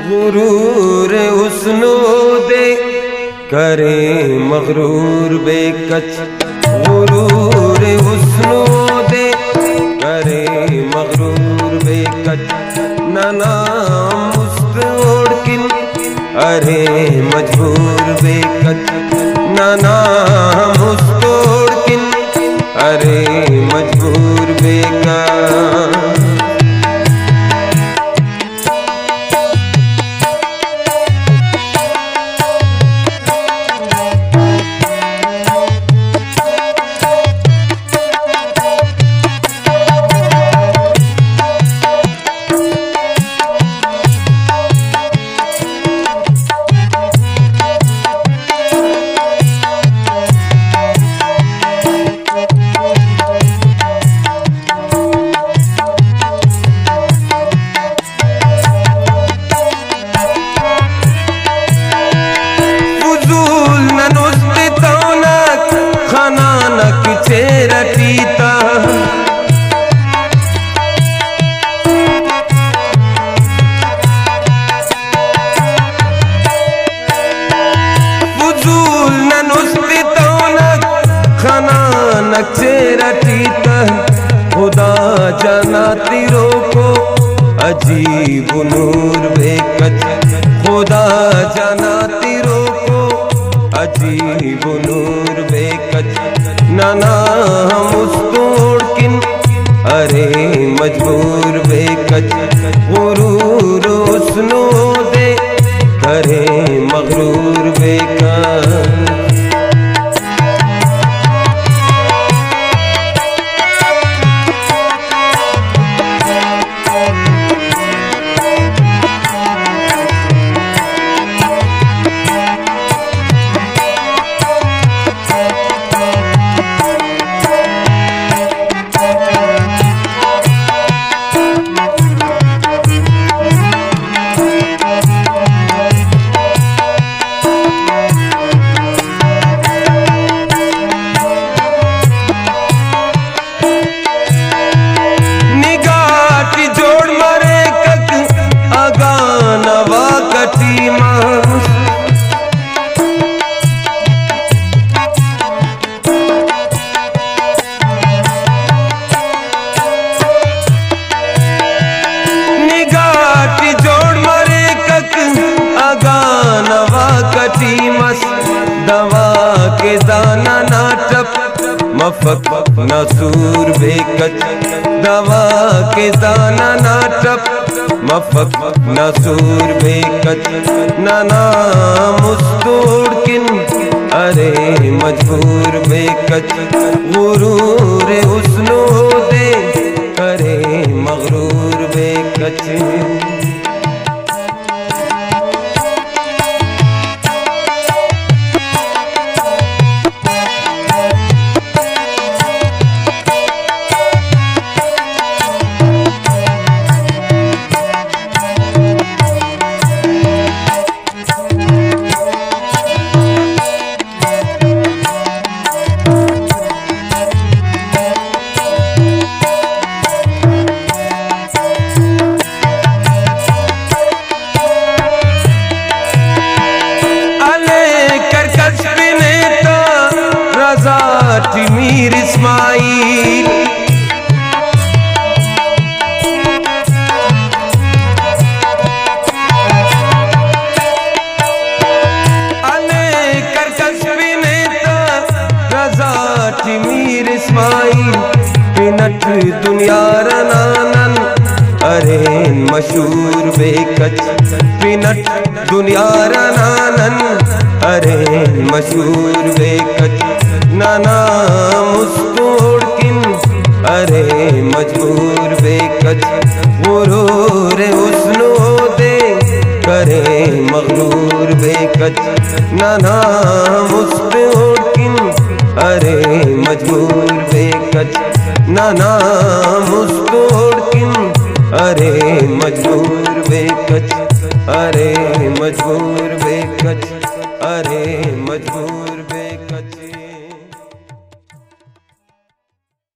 गुरूर हुस्नो दे करे मगरूर बेकच। गुरूर हुस्नो दे करे मगरूर बेकच। नाना मुस्तोड़किन अरे मजबूर बेकच। नाना मुस्तोड़किन अरे मजबूर बेकच। खुदा जाना तीरों को अजीब नूर बेकच। खुदा जाना तीरों को अजीब नूर बेकच। नाना मुस्तोड़किन अरे मजबूर बेकच। गुरूर हुस्नो दे करे मगरूर बेकच। दवा के दाना नाटप मफक नसूर बेकच। दवा के दाना नाटप मफक नसूर बेकच। नाना मुस्तोड़किन अरे मजबूर बेकच। गुरूर हुस्नो दे करे मगरूर बेकच। मीर इस्माइल अले करकश नेता रजा मीर इस्माइल पिनट दुनिया रनानन अरे मशहूर बेकच। पिनट दुनिया रनानन अरे मशहूर बेकच। नाना मुस्तोड़किन अरे मजबूर बेकच। गुरूर हुस्नो दे करे मगरूर बेकच। नाना मुस्तोड़किन अरे मजबूर बेकच। नाना मुस्तोड़किन अरे मजबूर बेकच। अरे मजबूर बेकच। अरे मजबूर